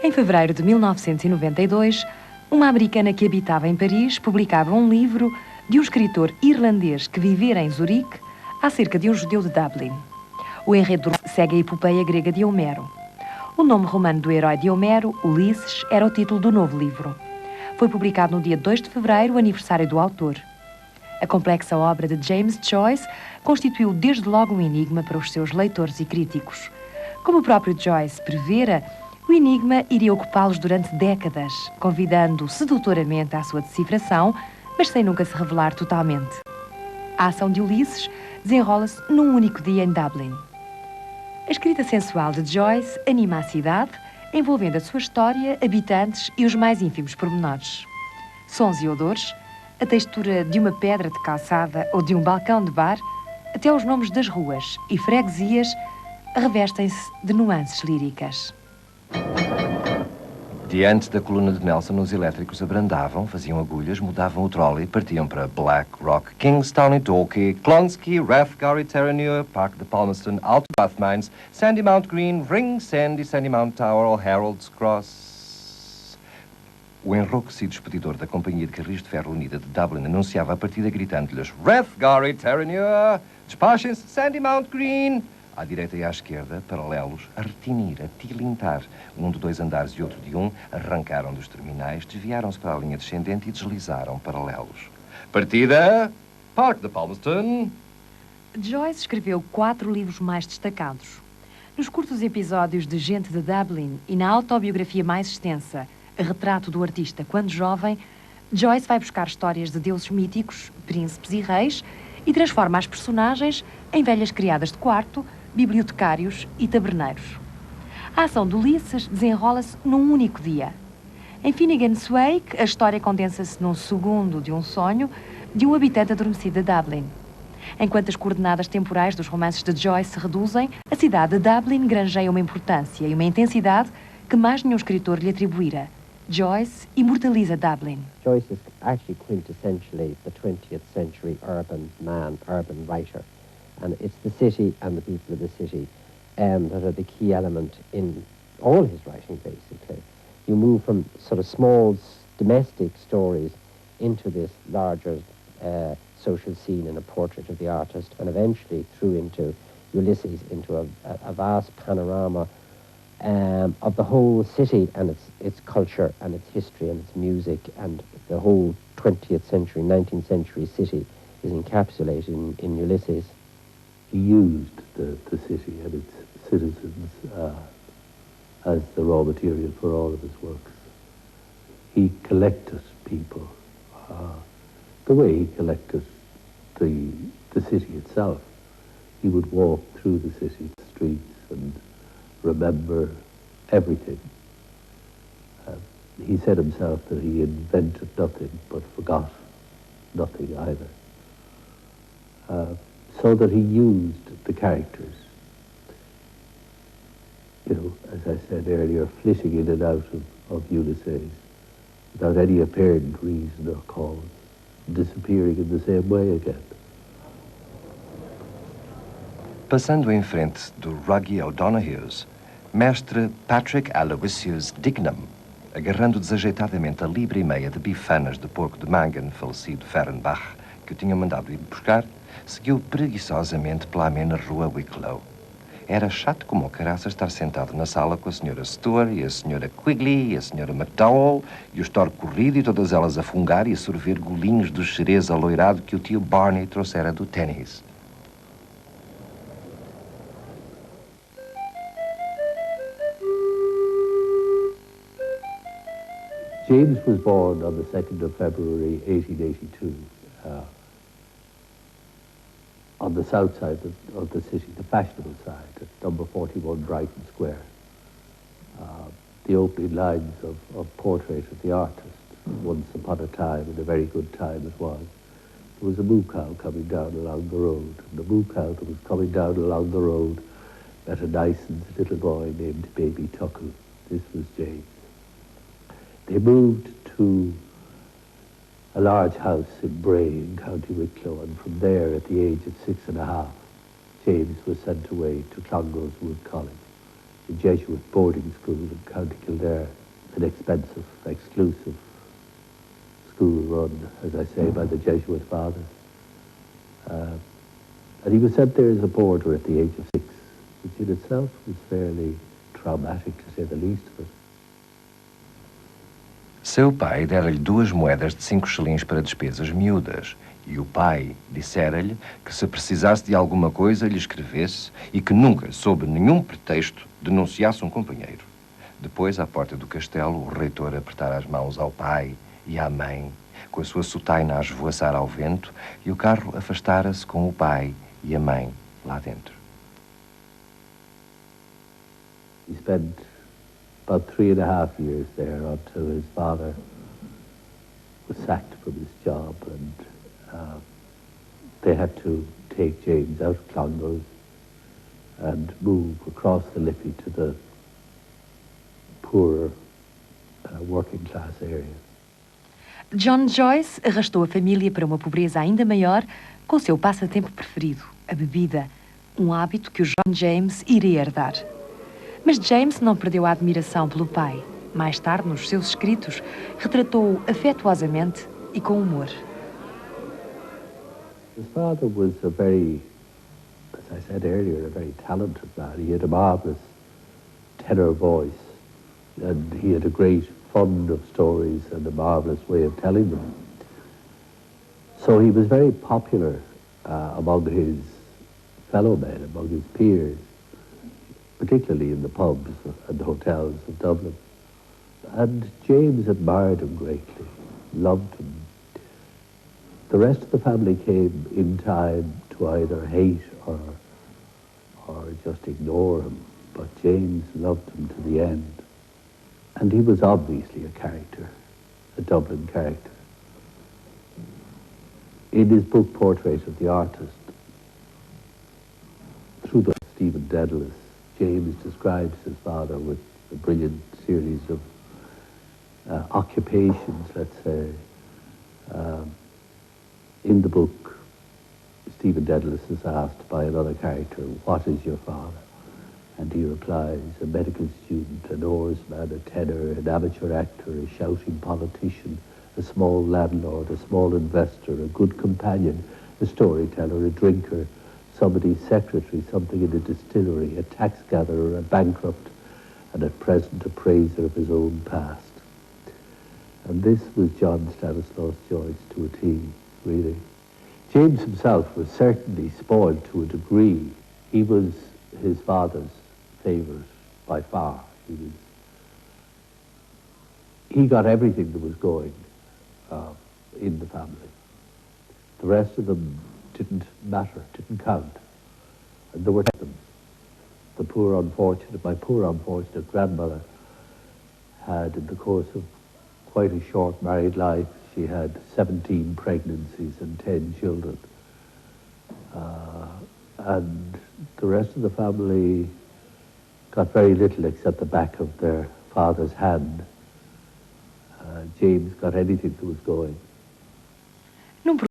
Em fevereiro de 1992, uma americana que habitava em Paris publicava um livro de um escritor irlandês que vivera em Zurique acerca de um judeu de Dublin. O enredo segue a epopeia grega de Homero. O nome romano do herói de Homero, Ulisses, era o título do novo livro. Foi publicado no dia 2 de fevereiro, o aniversário do autor. A complexa obra de James Joyce constituiu desde logo um enigma para os seus leitores e críticos. Como o próprio Joyce prevera, o enigma iria ocupá-los durante décadas, convidando sedutoramente à sua decifração, mas sem nunca se revelar totalmente. A ação de Ulisses desenrola-se num único dia em Dublin. A escrita sensual de Joyce anima a cidade, envolvendo a sua história, habitantes e os mais ínfimos pormenores. Sons e odores, a textura de uma pedra de calçada ou de um balcão de bar, até os nomes das ruas e freguesias revestem-se de nuances líricas. Diante da coluna de Nelson, os elétricos abrandavam, faziam agulhas, mudavam o trolley, partiam para Black Rock, Kingstown e Torquay, Clonskeagh, Rathgary, Terranure, Park de Palmerston, Alto Rathmines, Sandymount Green, Ring Sandy, Sandymount Tower ou Harold's Cross. O enrouquecido expedidor da Companhia de Carris de Ferro Unida de Dublin anunciava a partida gritando-lhes Rathgary, Terranure, despachem-se, Sandymount Green. À direita e à esquerda, paralelos, a retinir, a tilintar. Um de 2 andares e outro de 1, arrancaram dos terminais, desviaram-se para a linha descendente e deslizaram paralelos. Partida, Park de Palmerston. Joyce escreveu 4 livros mais destacados. Nos curtos episódios de Gente de Dublin e na autobiografia mais extensa, Retrato do Artista Quando Jovem, Joyce vai buscar histórias de deuses míticos, príncipes e reis e transforma as personagens em velhas criadas de quarto, bibliotecários e taberneiros. A ação de Ulisses desenrola-se num único dia. Em Finnegan's Wake, a história condensa-se num segundo de um sonho de um habitante adormecido de Dublin. Enquanto as coordenadas temporais dos romances de Joyce se reduzem, a cidade de Dublin granjeia uma importância e uma intensidade que mais nenhum escritor lhe atribuíra. Joyce imortaliza Dublin. Joyce is actually quintessentially the 20th century urban man, urban writer. And it's the city and the people of the city that are the key element in all his writing, basically. You move from sort of small domestic stories into this larger social scene in a portrait of the artist, and eventually through into Ulysses, into a vast panorama of the whole city and its culture and its history and its music, and the whole 20th century, 19th century city is encapsulated in Ulysses. He used the city and its citizens as the raw material for all of his works. He collected people the way he collected the city itself. He would walk through the city streets and remember everything. He said himself that he invented nothing but forgot nothing either. So that he used the characters, you know, as I said earlier, flitting in and out of Ulysses without any apparent reason or cause, disappearing in the same way again. Passando em frente do Ruggie O'Donoghue's, mestre Patrick Aloysius Dignam, agarrando desajeitadamente a libra e meia de bifanas de porco de Mangan, falecido Fehrenbach, que o tinha mandado ir buscar, seguiu preguiçosamente pela amena rua Wicklow. Era chato como o caraça estar sentado na sala com a senhora Stewart e a senhora Quigley e a senhora McDowell e o store corrido e todas elas a fungar e a sorver golinhos do xerez aloirado que o tio Barney trouxera do ténis. James was born on the 2nd of February 1882 on the south side of the city, the fashionable side, at number 41 Brighton Square. The opening lines of Portrait of the Artist, once upon a time, and a very good time it was. There was a moo cow coming down along the road, and the moo cow that was coming down along the road met a nice little boy named Baby Tuckle. This was James. They moved to a large house in Bray in County Wicklow, and from there, at the age of 6½, James was sent away to Clongowes Wood College. the Jesuit boarding school in County Kildare, an expensive, exclusive school run, as I say, by the Jesuit fathers. And he was sent there as a boarder at the age of 6, which in itself was fairly traumatic, to say the least of it. Seu pai dera-lhe 2 moedas de 5 shillings para despesas miúdas, e o pai dissera-lhe que se precisasse de alguma coisa lhe escrevesse e que nunca, sob nenhum pretexto, denunciasse um companheiro. Depois, à porta do castelo, o reitor apertara as mãos ao pai e à mãe, com a sua sotaina a esvoaçar ao vento, e o carro afastara-se com o pai e a mãe lá dentro. He spent about 3.5 years there until his father was sacked from his job, and they had to take James out of Clongowes and move across the Liffey to the poorer working class area. John Joyce arrastou a família para uma pobreza ainda maior com o seu passatempo preferido, a bebida, um hábito que o John James iria herdar. Mas James não perdeu a admiração pelo pai. Mais tarde, nos seus escritos, retratou-o afetuosamente e com humor. His father was a very, as I said earlier, a very talented man. He had a marvelous tenor voice, and he had a great fund of stories and a marvelous way of telling them. So he was very popular among his fellow men, among his peers, particularly in the pubs and hotels of Dublin. And James admired him greatly, loved him. The rest of the family came in time to either hate or just ignore him, but James loved him to the end. And he was obviously a character, a Dublin character. In his book, Portrait of the Artist, through the Stephen Dedalus, James describes his father with a brilliant series of occupations, let's say. In the book, Stephen Dedalus is asked by another character, "What is your father?" And he replies, "A medical student, an oarsman, a tenor, an amateur actor, a shouting politician, a small landlord, a small investor, a good companion, a storyteller, a drinker, somebody's secretary, something in a distillery, a tax gatherer, a bankrupt, and at present a praiser of his own past." And this was John Stanislaus Joyce to a T, really. James himself was certainly spoiled to a degree. He was his father's favourite by far. He got everything that was going in the family. The rest of them didn't matter, didn't count. And there were them. My poor unfortunate grandmother had, in the course of quite a short married life, she had 17 pregnancies and 10 children. And the rest of the family got very little except the back of their father's hand. James got anything that was going.